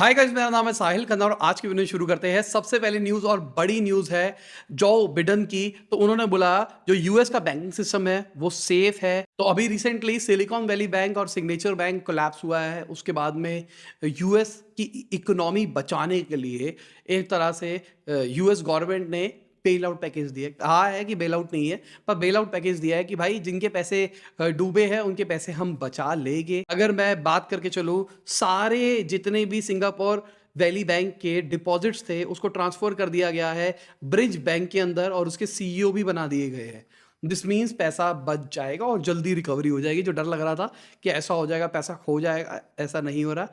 Hi guys, मेरा नाम है साहिल खन्ना और आज की वीडियो शुरू करते हैं। सबसे पहले न्यूज़ और बड़ी न्यूज़ है जो बिडेन की। तो उन्होंने बोला जो यूएस का बैंकिंग सिस्टम है वो सेफ है। तो अभी रिसेंटली सिलिकॉन वैली बैंक और सिग्नेचर बैंक कोलैप्स हुआ है। उसके बाद में यूएस की इकोनॉमी बचाने के लिए एक तरह से यूएस गवर्नमेंट ने बेल आउट पैकेज दिया। कहा है कि बेल आउट नहीं है, पर बेल आउट पैकेज दिया है कि भाई जिनके पैसे डूबे हैं उनके पैसे हम बचा लेंगे। अगर मैं बात करके चलूँ, सारे जितने भी सिंगापुर वैली बैंक के डिपॉजिट्स थे उसको ट्रांसफर कर दिया गया है ब्रिज बैंक के अंदर और उसके सीईओ भी बना दिए गए हैं। दिस मीन्स पैसा बच जाएगा और जल्दी रिकवरी हो जाएगी। जो डर लग रहा था कि ऐसा हो जाएगा, पैसा खो जाएगा, ऐसा नहीं हो रहा।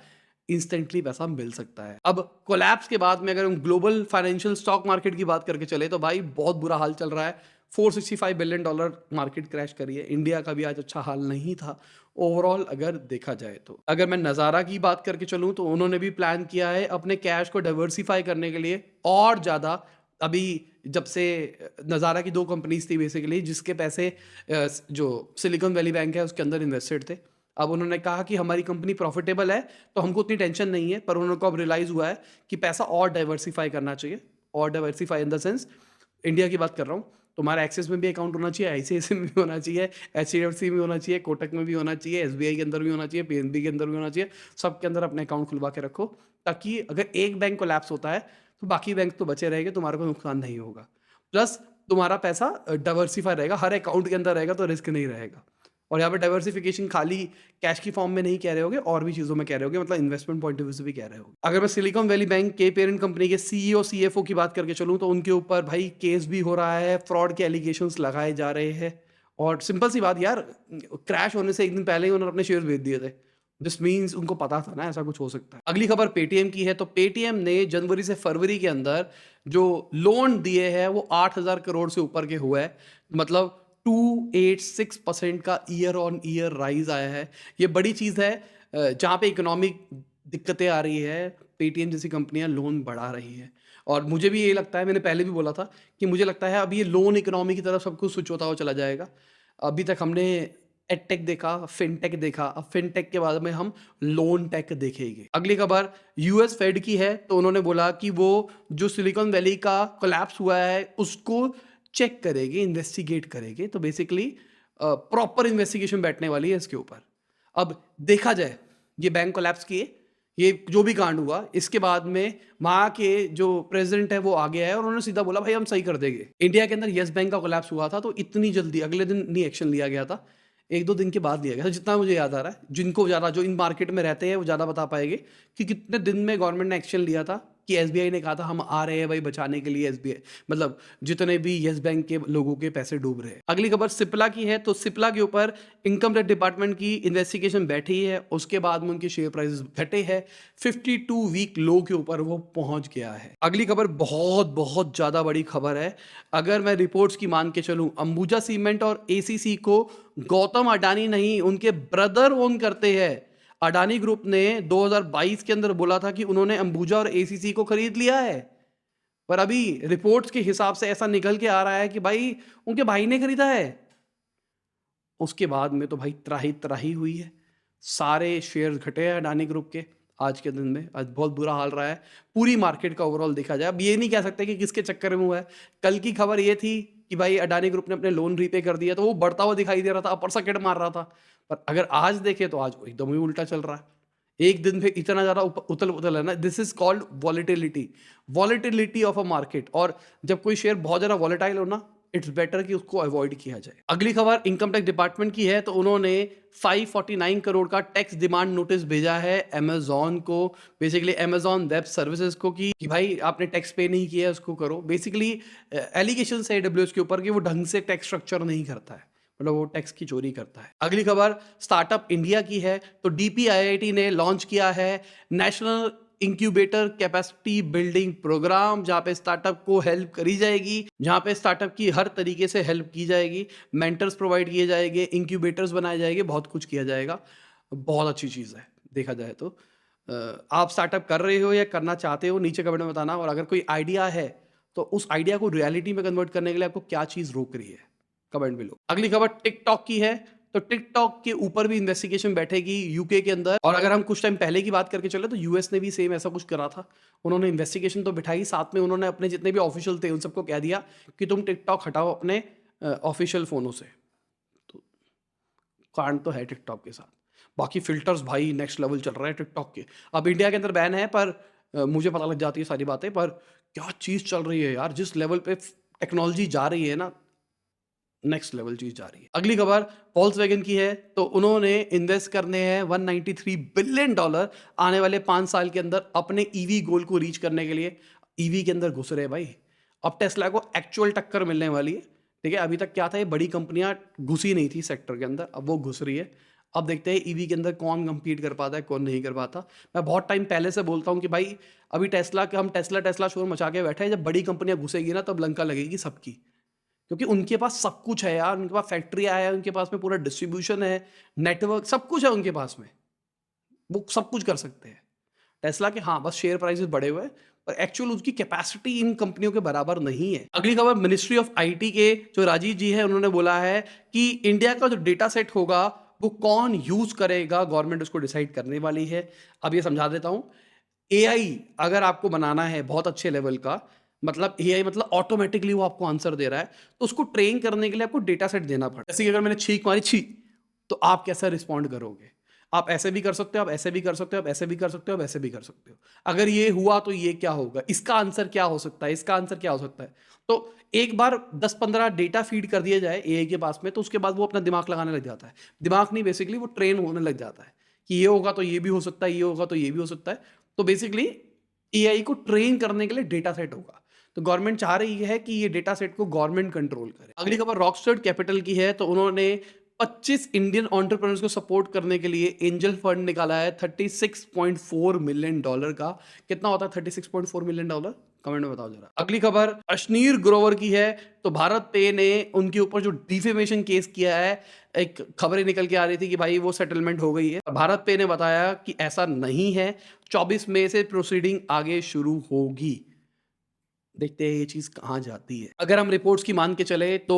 इंस्टेंटली पैसा मिल सकता है। अब कोलैप्स के बाद में अगर हम ग्लोबल फाइनेंशियल स्टॉक मार्केट की बात करके चले तो भाई बहुत बुरा हाल चल रहा है। $465 बिलियन मार्केट क्रैश करी है। इंडिया का भी आज अच्छा हाल नहीं था ओवरऑल अगर देखा जाए तो। अगर मैं नज़ारा की बात करके चलूँ तो उन्होंने भी प्लान किया है अपने कैश को डाइवर्सिफाई करने के लिए और ज़्यादा। अभी जब से नज़ारा की दो कंपनीज थी बेसिकली जिसके पैसे जो सिलिकॉन वैली बैंक है उसके अंदर इन्वेस्टेड थे। अब उन्होंने कहा कि हमारी कंपनी प्रॉफिटेबल है तो हमको उतनी टेंशन नहीं है, पर उन्होंने को अब रियलाइज़ हुआ है कि पैसा और डाइवर्सिफाई करना चाहिए। और diversify in the sense India की बात कर रहा हूँ। तुम्हारा एक्सिस में भी अकाउंट होना चाहिए, आईसीआईसीआई में भी होना चाहिए, एचडीएफसी में होना चाहिए, कोटक में भी होना चाहिए, एसबीआई के अंदर भी होना चाहिए, पीएनबी के अंदर भी होना चाहिए। सबके अंदर अपने अकाउंट खुलवा के रखो ताकि अगर एक बैंक कोलैप्स होता है तो बाकी बैंक तो बचे रहेंगे, तुम्हारे को नुकसान नहीं होगा। प्लस तुम्हारा पैसा डाइवर्सिफाई रहेगा, हर अकाउंट के अंदर रहेगा तो रिस्क नहीं रहेगा। और यहाँ पे डाइवर्सिफिकेशन खाली कैश की फॉर्म में नहीं कह रहे होगे, और भी चीज़ों में कह रहे होगे, मतलब इन्वेस्टमेंट पॉइंट ऑफ व्यू से भी कह रहे होगे। अगर मैं सिलिकॉन वैली बैंक के पेरेंट कंपनी के सीईओ सीएफओ की बात करके चलूँ तो उनके ऊपर भाई केस भी हो रहा है, फ्रॉड के एलिगेशंस लगाए जा रहे हैं। और सिंपल सी बात यार, क्रैश होने से एक दिन पहले ही उन्होंने अपने शेयर बेच दिए थे। दिस मीन्स उनको पता था ना ऐसा कुछ हो सकता है। अगली खबर पेटीएम की है। तो पेटीएम ने जनवरी से फरवरी के अंदर जो लोन दिए हैं वो 8,000 करोड़ से ऊपर के हुए हैं। मतलब 286% का ईयर ऑन ईयर राइज आया है। ये बड़ी चीज़ है। जहाँ पे इकोनॉमिक दिक्कतें आ रही है, पेटीएम जैसी कंपनियां लोन बढ़ा रही है। और मुझे भी ये लगता है, मैंने पहले भी बोला था कि मुझे लगता है अब ये लोन इकोनॉमी की तरफ सब कुछ स्विच होता हुआ चला जाएगा। अभी तक हमने एडटेक देखा, फिनटेक देखा, अब फिनटेक के बाद में हम लोन टेक देखेंगे। अगली खबर यूएस फेड की है। तो उन्होंने बोला कि वो जो सिलिकॉन वैली का कोलैप्स हुआ है उसको चेक करेगी, इन्वेस्टिगेट करेगी। तो बेसिकली प्रॉपर इन्वेस्टिगेशन बैठने वाली है इसके ऊपर। अब देखा जाए, ये बैंक कोलैप्स किए, ये जो भी कांड हुआ, इसके बाद में वहाँ के जो प्रेसिडेंट है वो आ गया है और उन्होंने सीधा बोला भाई हम सही कर देंगे। इंडिया के अंदर येस बैंक का कोलैप्स हुआ था तो इतनी जल्दी अगले दिन नहीं एक्शन लिया गया था, 1-2 दिन के बाद लिया गया था जितना मुझे याद आ रहा है। जिनको ज़्यादा, जो इन मार्केट में रहते हैं वो ज़्यादा बता पाएंगे कि कितने दिन में गवर्नमेंट ने एक्शन लिया था। कि एसबीआई ने कहा था हम आ रहे हैं भाई बचाने के लिए, एसबीआई मतलब जितने भी येस बैंक के लोगों के पैसे डूब रहे हैं। अगली खबर सिप्ला की है। तो सिप्ला के ऊपर इनकम टैक्स डिपार्टमेंट की इन्वेस्टिगेशन बैठी है, उसके बाद में उनके शेयर प्राइस घटे हैं, 52 वीक लो के ऊपर वो पहुंच गया है। अगली खबर बहुत बहुत ज्यादा बड़ी खबर है। अगर मैं रिपोर्ट्स की मान के चलूं, अंबुजा सीमेंट और एसीसी को गौतम अडानी नहीं उनके ब्रदर ओन करते हैं। अडानी ग्रुप ने 2022 के अंदर बोला था कि उन्होंने अंबुजा और एसीसी को खरीद लिया है, पर अभी रिपोर्ट्स के हिसाब से ऐसा निकल के आ रहा है कि भाई उनके भाई ने खरीदा है। उसके बाद में तो भाई त्राही त्राही हुई है, सारे शेयर्स घटे हैं अडानी ग्रुप के आज के दिन में। आज बहुत बुरा हाल रहा है पूरी मार्केट का ओवरऑल देखा जाए। अब ये नहीं कह सकते कि किसके चक्कर में हुआ है। कल की खबर ये थी कि भाई अडानी ग्रुप ने अपने लोन रीपे कर दिया तो वो बढ़ता हुआ दिखाई दे रहा था, अपर सर्किट मार रहा था। पर अगर आज देखे तो आज एकदम ही उल्टा चल रहा है। एक दिन में इतना ज्यादा उथल पुथल है ना, this is called volatility, volatility of a market. और जब कोई शेयर बहुत ज्यादा वॉलेटाइल हो ना, इट्स बेटर कि उसको अवॉइड किया जाए। अगली खबर इनकम टैक्स डिपार्टमेंट की है। तो उन्होंने 549 करोड़ का टैक्स डिमांड नोटिस भेजा है अमेजॉन को, बेसिकली अमेजॉन वेब सर्विसेज को, कि भाई आपने टैक्स पे नहीं किया उसको करो। बेसिकली एलिगेशन है AWS के ऊपर कि वो ढंग से टैक्स स्ट्रक्चर नहीं करता है, मतलब वो टैक्स की चोरी करता है। अगली खबर स्टार्टअप इंडिया की है। तो DPIIT ने लॉन्च किया है national incubator capacity building programme, जहां पे स्टार्टअप को हेल्प करी जाएगी, जहां पे स्टार्टअप की हर तरीके से हेल्प की जाएगी, मेंटर्स प्रोवाइड किए जाएंगे, इंक्यूबेटर्स बनाए जाएंगे, बहुत कुछ किया जाएगा। बहुत अच्छी चीज़ है देखा जाए तो। आप स्टार्टअप कर रहे हो या करना चाहते हो, नीचे कमेंट में बताना। और अगर कोई आइडिया है तो उस आइडिया को रियलिटी में कन्वर्ट करने के लिए आपको क्या चीज़ रोक रही है, कमेंट में लो। अगली खबर टिकटॉक की है। तो टिकटॉक के ऊपर भी इन्वेस्टिगेशन बैठेगी यूके के अंदर। और अगर हम कुछ टाइम पहले की बात करके चले तो यूएस ने भी सेम ऐसा कुछ करा था। उन्होंने इन्वेस्टिगेशन तो बिठाई, साथ में उन्होंने अपने जितने भी ऑफिशियल थे उन सबको कह दिया कि तुम टिकटॉक हटाओ अपने ऑफिशियल फोनों से। तो कांड तो है टिकटॉक के साथ। बाकी फिल्टर्स भाई नेक्स्ट लेवल चल रहा है टिकटॉक के। अब इंडिया के अंदर बैन है, पर मुझे पता लग जाती है सारी बातें। पर क्या चीज़ चल रही है यार, जिस लेवल पे टेक्नोलॉजी जा रही है ना, नेक्स्ट लेवल चीज जा रही है। अगली खबर वॉल्क्सवैगन की है। तो उन्होंने इन्वेस्ट करने हैं $193 बिलियन आने वाले 5 साल के अंदर अपने ईवी गोल को रीच करने के लिए। ईवी के अंदर घुस रहे भाई। अब टेस्ला को एक्चुअल टक्कर मिलने वाली है। ठीक है, अभी तक क्या था, ये बड़ी कंपनियां घुसी नहीं थी सेक्टर के अंदर, अब वो घुस रही है। अब देखते हैं ईवी के अंदर कौन compete कर पाता है, कौन नहीं कर पाता। मैं बहुत टाइम पहले से बोलता हूँ कि भाई अभी हम टेस्ला शोर मचा के बैठे हैं। जब बड़ी कंपनियां घुसेगी ना, तब लंका लगेगी सबकी। क्योंकि उनके पास सब कुछ है यार, उनके पास फैक्ट्रियाँ है, उनके पास में पूरा डिस्ट्रीब्यूशन है, नेटवर्क, सब कुछ है उनके पास में। वो सब कुछ कर सकते हैं। टेस्ला के हाँ बस शेयर प्राइसेस बढ़े हुए हैं, पर एक्चुअल उसकी कैपेसिटी इन कंपनियों के बराबर नहीं है। अगली खबर मिनिस्ट्री ऑफ आईटी के जो राजीव जी है, उन्होंने बोला है कि इंडिया का जो डेटा सेट होगा वो कौन यूज करेगा, गवर्नमेंट उसको डिसाइड करने वाली है। अब ये समझा देता हूं। एआई अगर आपको बनाना है बहुत अच्छे लेवल का, मतलब एआई मतलब ऑटोमेटिकली वो आपको आंसर दे रहा है, तो उसको ट्रेन करने के लिए आपको डेटा सेट देना पड़ता है। जैसे कि अगर मैंने छींक मारी छी, तो आप कैसा रिस्पॉन्ड करोगे? आप ऐसे भी कर सकते हो, आप ऐसे भी कर सकते हो, आप ऐसे भी कर सकते हो, आप ऐसे भी कर सकते हो। अगर ये हुआ तो ये क्या होगा, इसका आंसर क्या हो सकता है, इसका आंसर क्या हो सकता है। तो एक बार 10-15 डेटा फीड कर दिया जाए एआई के पास में, तो उसके बाद वो अपना दिमाग लगाने लग जाता है। दिमाग नहीं, बेसिकली वो ट्रेन होने लग जाता है कि ये होगा तो ये भी हो सकता है, ये होगा तो ये भी हो सकता है। तो बेसिकली एआई को ट्रेन करने के लिए डेटा सेट होगा। तो गवर्नमेंट चाह रही है कि ये डेटा सेट को गवर्नमेंट कंट्रोल करे। अगली खबर रॉकस्टार कैपिटल की है। तो उन्होंने 25 इंडियन एंटरप्रेन्योर्स को सपोर्ट करने के लिए एंजल फंड निकाला है $36.4 मिलियन का। कितना होता है $36.4 मिलियन? कमेंट में बताओ जरा। अगली खबर अश्नीर ग्रोवर की है। तो भारत पे ने उनके ऊपर जो डिफेमेशन केस किया है, एक खबरें निकल के आ रही थी कि भाई वो सेटलमेंट हो गई है। भारत पे ने बताया कि ऐसा नहीं है, 24 मई से प्रोसीडिंग आगे शुरू होगी। देखते हैं ये चीज कहां जाती है। अगर हम रिपोर्ट्स की मान के चले तो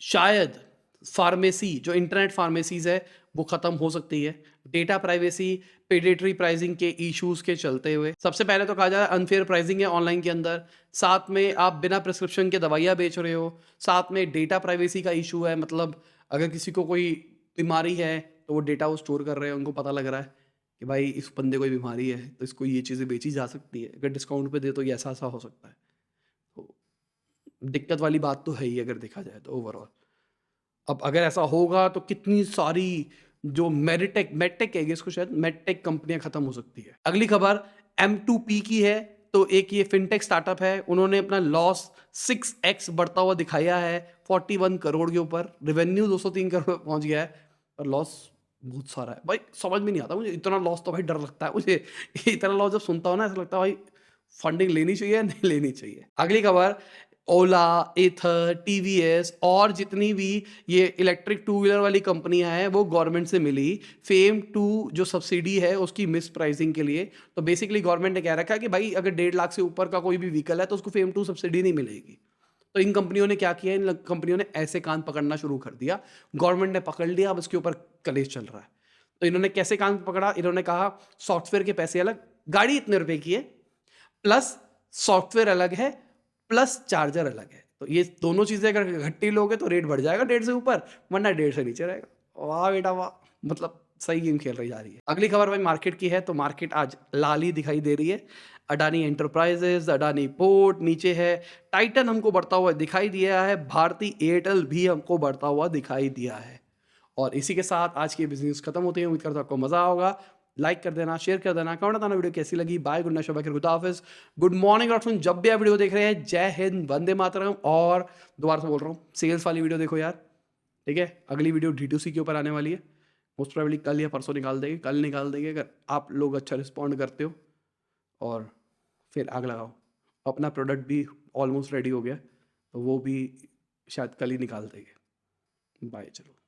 शायद फार्मेसी, जो इंटरनेट फार्मेसीज है, वो खत्म हो सकती है डेटा प्राइवेसी, प्रेडेटरी प्राइसिंग के इश्यूज के चलते हुए। सबसे पहले तो कहा जाए अनफेयर प्राइसिंग है ऑनलाइन के अंदर, साथ में आप बिना प्रिस्क्रिप्शन के दवाइयाँ बेच रहे हो, साथ में डेटा प्राइवेसी का इशू है। मतलब अगर किसी को कोई बीमारी है तो वो डेटा वो स्टोर कर रहे हैं, उनको पता लग रहा है कि भाई इस बंदे को बीमारी है तो इसको ये चीज़ें बेची जा सकती है, अगर डिस्काउंट पे दे तो ये ऐसा ऐसा हो सकता है। तो दिक्कत वाली बात तो है ही अगर देखा जाए तो ओवरऑल। अब अगर ऐसा होगा तो कितनी सारी जो मेडटेक है इसको, शायद मेडटेक कंपनियां खत्म हो सकती है। अगली खबर M2P की है। तो एक ये फिनटेक स्टार्टअप है, उन्होंने अपना लॉस 6x बढ़ता हुआ दिखाया है 41 करोड़ के ऊपर। रेवेन्यू 203 करोड़ पहुंच गया है, पर लॉस बहुत सारा है भाई। समझ में नहीं आता मुझे, इतना लॉस तो भाई डर लगता है मुझे। इतना लॉस जब सुनता हूं ना, ऐसा लगता है भाई फंडिंग लेनी चाहिए या नहीं लेनी चाहिए। अगली खबर ओला, एथर, टीवीएस और जितनी भी ये इलेक्ट्रिक टू व्हीलर वाली कंपनियां हैं वो गवर्नमेंट से मिली फेम 2 जो सब्सिडी है उसकी मिस प्राइसिंग के लिए। तो बेसिकली गवर्नमेंट ने कह रखा है कि भाई अगर 1.5 लाख से ऊपर का कोई भी व्हीकल है तो उसको फेम 2 सब्सिडी नहीं मिलेगी। तो इन कंपनियों ने क्या किया, इन कंपनियों ने ऐसे कान पकड़ना शुरू कर दिया। गवर्नमेंट ने पकड़ लिया, अब इसके ऊपर कलेश चल रहा है। तो इन्होंने कैसे कान पकड़ा, इन्होंने कहा सॉफ्टवेयर के पैसे अलग, गाड़ी इतने रुपए की है, प्लस सॉफ्टवेयर अलग है, प्लस चार्जर अलग है। तो ये दोनों चीजें अगर इकट्ठी लोगे तो रेट बढ़ जाएगा 1.5 से ऊपर, वरना 1.5 से नीचे रहेगा। वाह बेटा वाह, मतलब सही गेम खेल रही जा रही है। अगली खबर भाई मार्केट की है। तो मार्केट आज लाल ही दिखाई दे रही है। अडानी एंटरप्राइजेस, अडानी पोर्ट नीचे है, टाइटन हमको बढ़ता हुआ दिखाई दिया है, भारती एयरटेल भी हमको बढ़ता हुआ दिखाई दिया है। और इसी के साथ आज की बिजनेस खत्म होती है। उम्मीद करता हूं आपको मजा होगा। लाइक कर देना, शेयर कर देना, कमेंट बताना वीडियो कैसी लगी। बाय, गुड नाइट, शबा खैर, खुदा हाफिज, गुड मॉर्निंग आफ्टरनून, जब भी आप वीडियो देख रहे हैं। जय हिंद, वंदे मातरम। और दोबारा से बोल रहा हूँ, सेल्स वाली वीडियो देखो यार, ठीक है। अगली वीडियो D2C के ऊपर आने वाली है, मोस्ट प्रोबेबली कल या परसों निकाल देंगे। कल निकाल देंगे अगर आप लोग अच्छा रिस्पॉन्ड करते हो, और फिर आग लगाओ। अपना प्रोडक्ट भी ऑलमोस्ट रेडी हो गया, तो वो भी शायद कल ही निकाल देंगे। बाय, चलो।